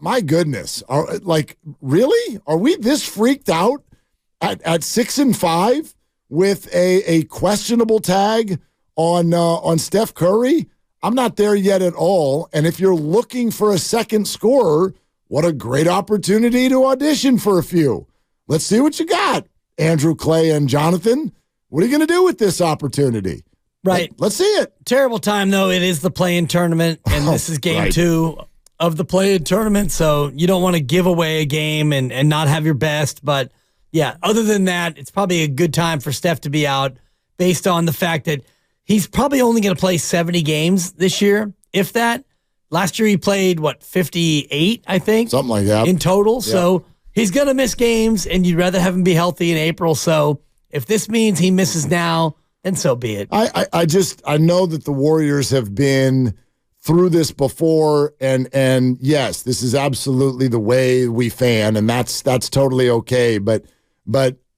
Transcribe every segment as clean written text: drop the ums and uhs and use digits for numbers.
My goodness. Really? Are we this freaked out at 6-5 with a questionable tag on Steph Curry? I'm not there yet at all. And if you're looking for a second scorer, what a great opportunity to audition for a few. Let's see what you got, Andrew, Clay, and Jonathan. What are you going to do with this opportunity? Right. Let's see it. Terrible time, though. It is the play-in tournament, and this is game 2 of the play-in tournament, so you don't want to give away a game and not have your best. But, yeah, other than that, it's probably a good time for Steph to be out based on the fact that he's probably only going to play 70 games this year, if that. Last year he played, 58, I think? Something like that. In total. Yeah. So he's going to miss games, and you'd rather have him be healthy in April. So if this means he misses now, then so be it. I know that the Warriors have been through this before, and yes, this is absolutely the way we fan, and that's totally okay. But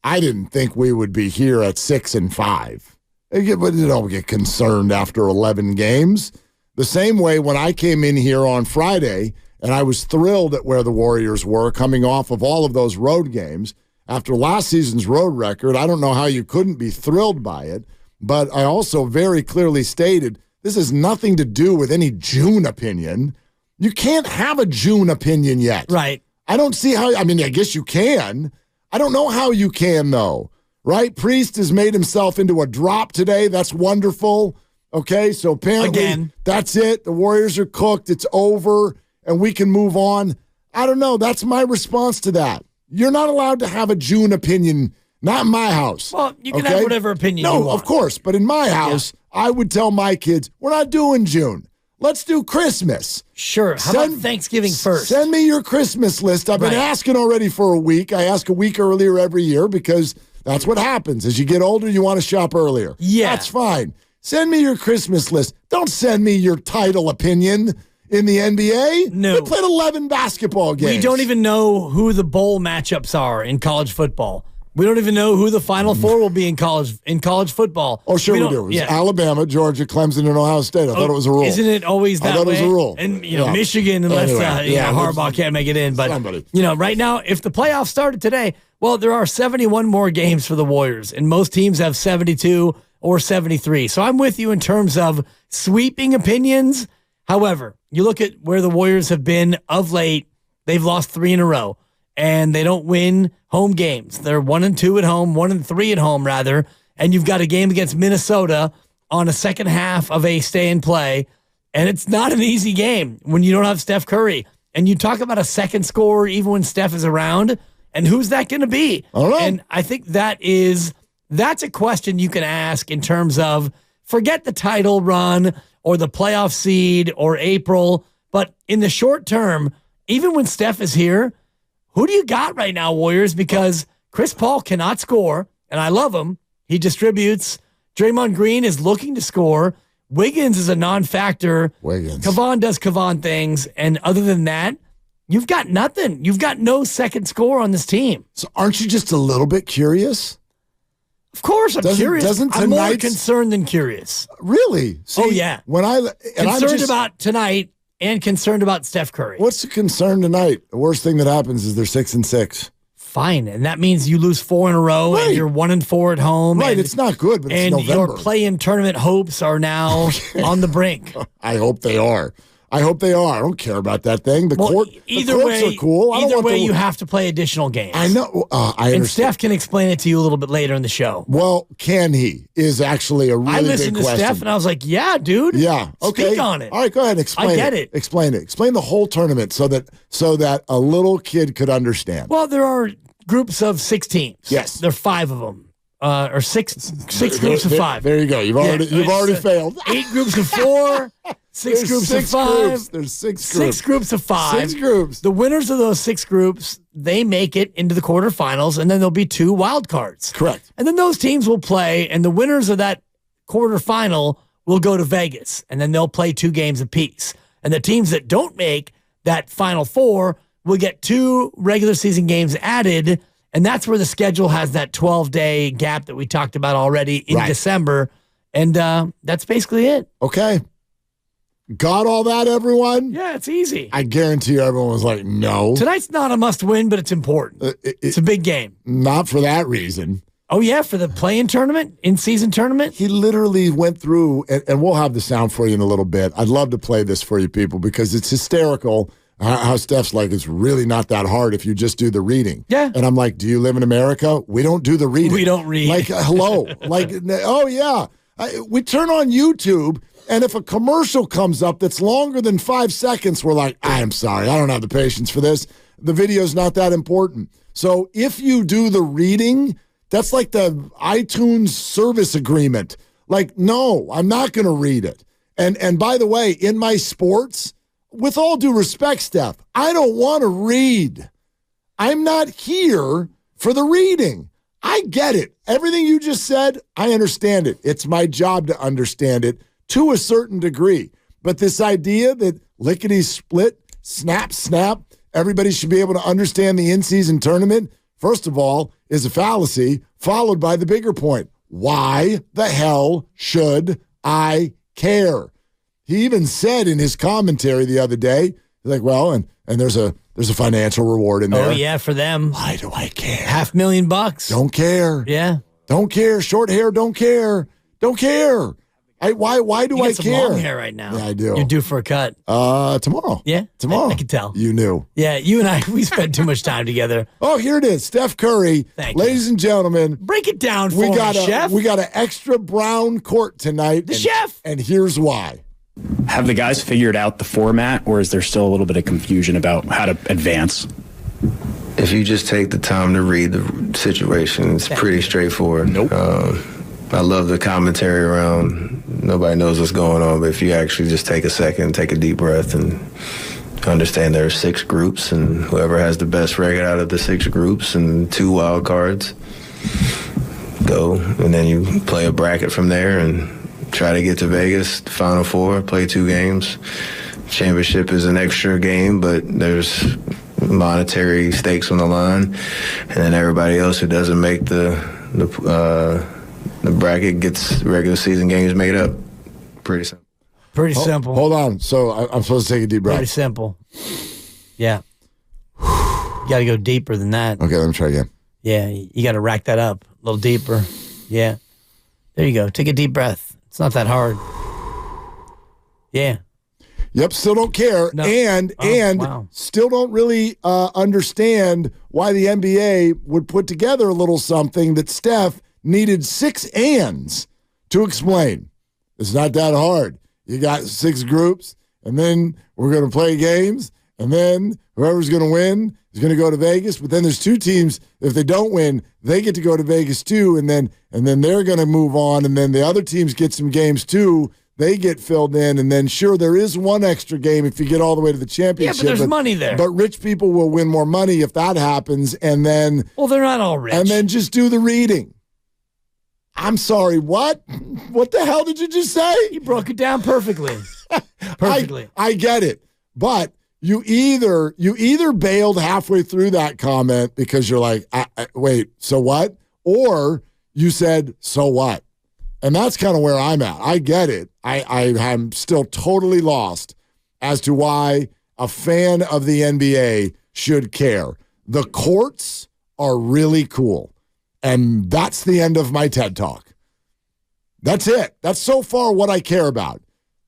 I didn't think we would be here at 6-5. But you don't get concerned after 11 games. The same way when I came in here on Friday, and I was thrilled at where the Warriors were coming off of all of those road games. After last season's road record, I don't know how you couldn't be thrilled by it, but I also very clearly stated this has nothing to do with any June opinion. You can't have a June opinion yet. Right. I don't see how, I guess you can. I don't know how you can, though. Right? Priest has made himself into a drop today. That's wonderful. Okay, so apparently that's it. The Warriors are cooked. It's over, and we can move on. I don't know. That's my response to that. You're not allowed to have a June opinion, not in my house. Well, you can have whatever opinion you want. No, of course, but in my house, I would tell my kids, we're not doing June. Let's do Christmas. Sure. How about Thanksgiving first? Send me your Christmas list. I've been asking already for a week. I ask a week earlier every year because that's what happens. As you get older, you want to shop earlier. Yeah. That's fine. Send me your Christmas list. Don't send me your title opinion in the NBA. No. We played 11 basketball games. We don't even know who the bowl matchups are in college football. We don't even know who the Final Four will be in college football. Oh, sure we do. It was Alabama, Georgia, Clemson, and Ohio State. I thought it was a rule. Isn't it always that way? I thought it was a rule. And, Michigan, unless Harbaugh can't make it in. But, right now, if the playoffs started today, well, there are 71 more games for the Warriors, and most teams have 72 or 73. So I'm with you in terms of sweeping opinions. However, you look at where the Warriors have been of late, they've lost 3 in a row. And they don't win home games. They're 1-2 at home, 1-3 at home, rather. And you've got a game against Minnesota on a second half of a stay and play. And it's not an easy game when you don't have Steph Curry. And you talk about a second scorer even when Steph is around. And who's that going to be? I don't know. And I think that's a question you can ask in terms of forget the title run or the playoff seed or April. But in the short term, even when Steph is here, who do you got right now, Warriors? Because Chris Paul cannot score, and I love him. He distributes. Draymond Green is looking to score. Wiggins is a non-factor. Kevon does Kevon things. And other than that, you've got nothing. You've got no second score on this team. So aren't you just a little bit curious? Of course I'm curious. I'm more concerned than curious. Really? See, yeah. Concerned about tonight. And concerned about Steph Curry. What's the concern tonight? The worst thing that happens is they're 6-6. Fine, and that means you lose 4 in a row, and you're 1-4 at home. Right, it's not good, but it's November. And your play-in tournament hopes are now on the brink. I hope they are. I don't care about that thing. The courts are cool. Either way, you have to play additional games. I know. I understand. And Steph can explain it to you a little bit later in the show. Well, can he? Is actually a really big question. I listened to Steph, and I was like, yeah, dude. Yeah. Okay. Speak on it. All right, go ahead. Explain it. I get it. Explain it. Explain the whole tournament so that a little kid could understand. Well, there are groups of 6 teams. Yes. There are 5 of them. Or six groups of 5. There you go. You've already failed. 8 groups of 4. 6 groups of 5. There's 6 groups. 6 groups of 5. 6 groups. The winners of those 6 groups, they make it into the quarterfinals, and then there'll be 2 wild cards. Correct. And then those teams will play, and the winners of that quarterfinal will go to Vegas, and then they'll play 2 games apiece. And the teams that don't make that Final 4 will get 2 regular season games added, and that's where the schedule has that 12-day gap that we talked about already in December. And that's basically it. Okay. Got all that, everyone? Yeah, it's easy. I guarantee you everyone was like, no. Tonight's not a must-win, but it's important. It's a big game. Not for that reason. Oh, yeah, for the play-in tournament, in-season tournament? He literally went through, and we'll have the sound for you in a little bit. I'd love to play this for you people because it's hysterical how Steph's like, it's really not that hard if you just do the reading. Yeah. And I'm like, do you live in America? We don't do the reading. We don't read. Like, hello. Like, oh, yeah. We turn on YouTube, and if a commercial comes up that's longer than 5 seconds, we're like, I'm sorry, I don't have the patience for this. The video's not that important. So if you do the reading, that's like the iTunes service agreement. Like, no, I'm not going to read it. And by the way, in my sports, with all due respect, Steph, I don't want to read. I'm not here for the reading. I get it. Everything you just said, I understand it. It's my job to understand it to a certain degree. But this idea that lickety-split, snap, everybody should be able to understand the in-season tournament, first of all, is a fallacy, followed by the bigger point. Why the hell should I care? He even said in his commentary the other day, he's like, well, and there's a financial reward in there. Oh, yeah, for them. Why do I care? $500,000. Don't care. Yeah. Don't care. Short hair, don't care. Don't care. Why do you I got some care? long hair right now. Yeah, I do. You're due for a cut. Tomorrow. Yeah? Tomorrow. I can tell. You knew. Yeah, you and I, we spent too much time together. Oh, here it is. Steph Curry. Thank you. Ladies and gentlemen. Break it down for me, Chef. We got an extra brown court tonight. The Chef. And here's why. Have the guys figured out the format, or is there still a little bit of confusion about how to advance? If you just take the time to read the situation, it's pretty straightforward. Nope. I love the commentary around nobody knows what's going on, but if you actually just take a second, take a deep breath, and understand there are 6 groups, and whoever has the best record out of the 6 groups and 2 wild cards, go. And then you play a bracket from there and try to get to Vegas, the Final Four, play 2 games. Championship is an extra game, but there's monetary stakes on the line, and then everybody else who doesn't make the bracket gets regular season games made up. Pretty simple. Pretty simple. Hold on. So I'm supposed to take a deep breath. Pretty simple. Yeah. You got to go deeper than that. Okay, let me try again. Yeah, you got to rack that up a little deeper. Yeah. There you go. Take a deep breath. It's not that hard. Yeah. Yep, still don't care, No. and Wow. still don't really understand why the NBA would put together a little something that Steph needed 6 ands to explain. It's not that hard. You got 6 groups, and then we're going to play games, and then whoever's going to win is going to go to Vegas. But then there's 2 teams. If they don't win, they get to go to Vegas too, and then they're going to move on, and then the other teams get some games too. They get filled in, and then sure, there is 1 extra game if you get all the way to the championship. Yeah, but there's money there. But rich people will win more money if that happens, and then... Well, they're not all rich. And then just do the reading. I'm sorry, what? What the hell did you just say? You broke it down perfectly. Perfectly. I get it. But you either bailed halfway through that comment because you're like, wait, so what? Or you said, so what? And that's kind of where I'm at. I get it. I'm still totally lost as to why a fan of the NBA should care. The courts are really cool. And that's the end of my TED Talk. That's it. That's so far what I care about.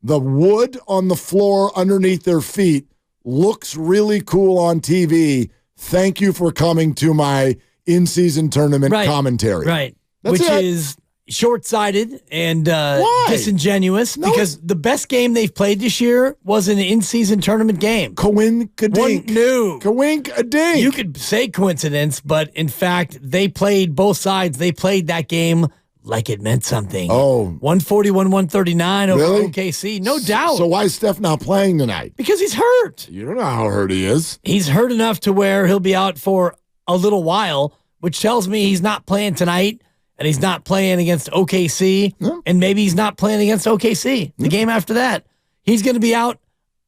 The wood on the floor underneath their feet looks really cool on TV. Thank you for coming to my in-season tournament commentary. Right. That's Which it. is short-sighted and Why? disingenuous No. because the best game they've played this year was an in-season tournament game. Coink-a-dink. No. Coink-a-dink. You could say coincidence, but in fact, they played both sides. They played that game like it meant something. Oh. 141-139 over Really? OKC. No doubt. So why is Steph not playing tonight? Because he's hurt. You don't know how hurt he is. He's hurt enough to where he'll be out for a little while, which tells me he's not playing tonight. And he's not playing against OKC, and maybe he's not playing against OKC. The game after that, he's going to be out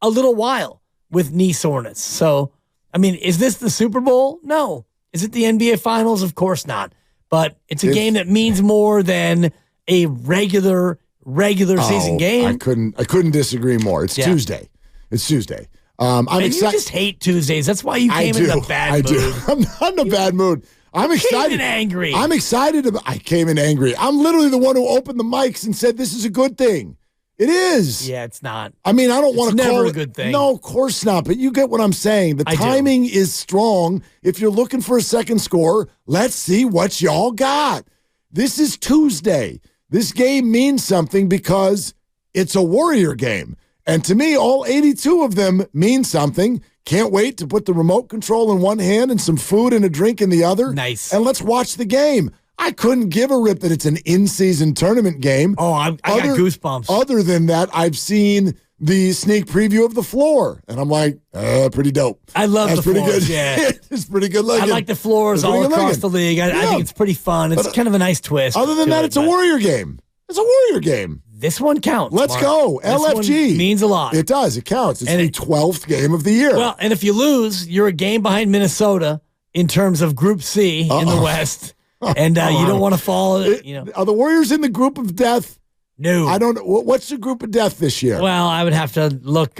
a little while with knee soreness. So, I mean, is this the Super Bowl? No. Is it the NBA Finals? Of course not. But it's a game that means more than a regular regular season game. I couldn't disagree more. It's Tuesday. It's Tuesday. I'm excited. You just hate Tuesdays. That's why you came in a bad mood. I do. I'm not in a bad mood. I'm excited. Came in angry. I'm excited. I came in angry. I'm literally the one who opened the mics and said this is a good thing. It is. Yeah, it's not. I mean, I don't want to call it a good thing. No, of course not. But you get what I'm saying. The timing is strong. If you're looking for a second score, let's see what y'all got. This is Tuesday. This game means something because it's a Warrior game. And to me, all 82 of them mean something. Can't wait to put the remote control in one hand and some food and a drink in the other. Nice. And let's watch the game. I couldn't give a rip that it's an in-season tournament game. Oh, I got goosebumps. Other than that, I've seen the sneak preview of the floor, and I'm like, pretty dope. I love That's the floors, pretty good. yeah. It's pretty good looking. I like the floors all across the league. I think it's pretty fun. It's kind of a nice twist. Other than that, it's a Warrior game. It's a Warrior game. This one counts. Let's go. LFG. Means a lot. It does. It counts. It's the 12th game of the year. Well, and if you lose, you're a game behind Minnesota in terms of Group C in the West. And you don't want to fall. Are the Warriors in the group of death? No. I don't know. What's the group of death this year? Well, I would have to look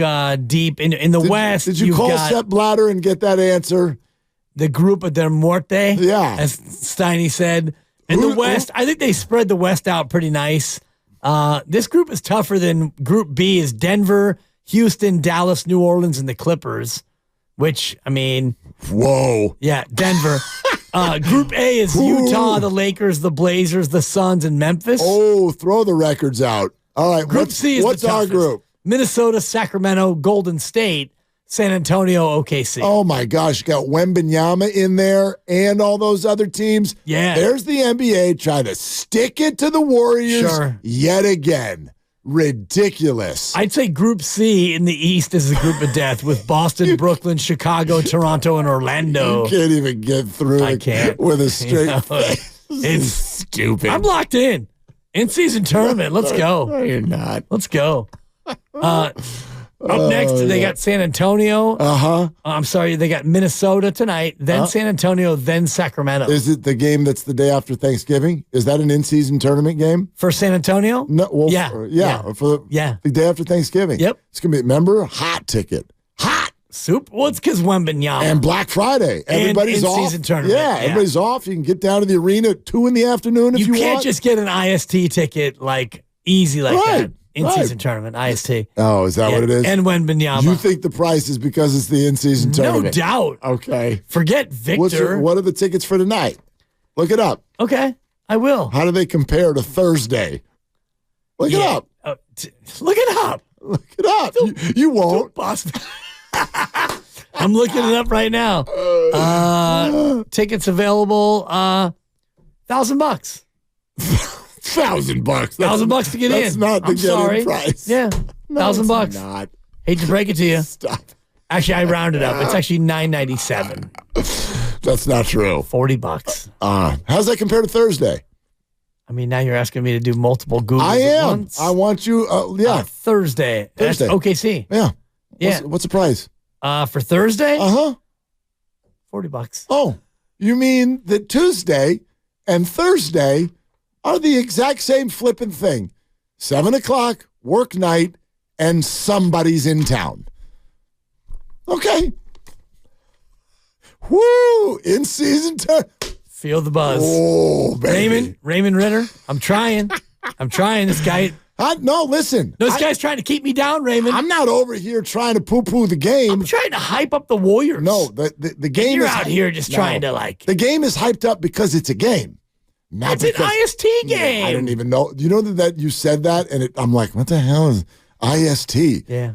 deep. In the West, did you call Sepp Blatter and get that answer? The Grupo de Muerte? Yeah. As Steiny said. In the West, I think they spread the West out pretty nice. This group is tougher than Group B is Denver, Houston, Dallas, New Orleans, and the Clippers, which, I mean. Whoa. Yeah, Denver. Group A is Utah, the Lakers, the Blazers, the Suns, and Memphis. Oh, throw the records out. All right. Group C is what's the our group? Minnesota, Sacramento, Golden State, San Antonio, OKC. Oh, my gosh. You got Wembanyama in there and all those other teams. Yeah. There's the NBA trying to stick it to the Warriors yet again. Ridiculous. I'd say Group C in the East is the group of death with Boston, Brooklyn, Chicago, Toronto, and Orlando. You can't even get through it with a straight face. It's stupid. I'm locked in. In-season tournament. Let's go. No, you're not. Let's go. Up next, they got San Antonio. I'm sorry, they got Minnesota tonight, then San Antonio, then Sacramento. Is it the game that's the day after Thanksgiving? Is that an in-season tournament game? For San Antonio? No. Well, yeah. For the day after Thanksgiving. Yep. It's going to be, remember, hot ticket. Hot. Soup? Well, it's because Wembanyama. And Black Friday. Everybody's off. In-season tournament. Yeah, everybody's off. You can get down to the arena at 2 in the afternoon if you want. You can't just get an IST ticket easy like that. In-season tournament, IST. Oh, is that what it is? And Wembanyama. You think the price is because it's the in-season tournament? No doubt. Okay. Forget Victor. What are the tickets for tonight? Look it up. Okay, I will. How do they compare to Thursday? Look it up. Look it up. Look it up. You won't. I'm looking it up right now. Tickets available, $1,000. $1,000. $1,000 to get in. That's not the getting price. Yeah, $1,000. Not. Hate to break it to you. Stop. Actually, I rounded up. It's actually $9.97. That's not true. $40. How's that compare to Thursday? I mean, now you're asking me to do multiple Googles I am. At once. I want you. Thursday. That's OKC. Yeah. Yeah. What's the price? For Thursday? $40. Oh, you mean that Tuesday and Thursday are the exact same flipping thing. 7 o'clock, work night, and somebody's in town. Okay. Woo! In season time. Feel the buzz. Oh, baby. Raymond Ritter. I'm trying. This guy. No, listen. This guy's trying to keep me down, Raymond. I'm not over here trying to poo-poo the game. I'm trying to hype up the Warriors. No, the game You're is out here just trying to The game is hyped up because it's a game. It's an IST game. I didn't even know. You know that you said that, and I'm like, what the hell is IST? Yeah.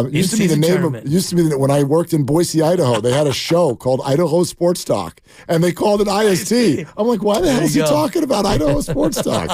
Used to be the name of. Used to be when I worked in Boise, Idaho. They had a show called Idaho Sports Talk, and they called it IST. I'm like, why the hell is he talking about Idaho Sports Talk?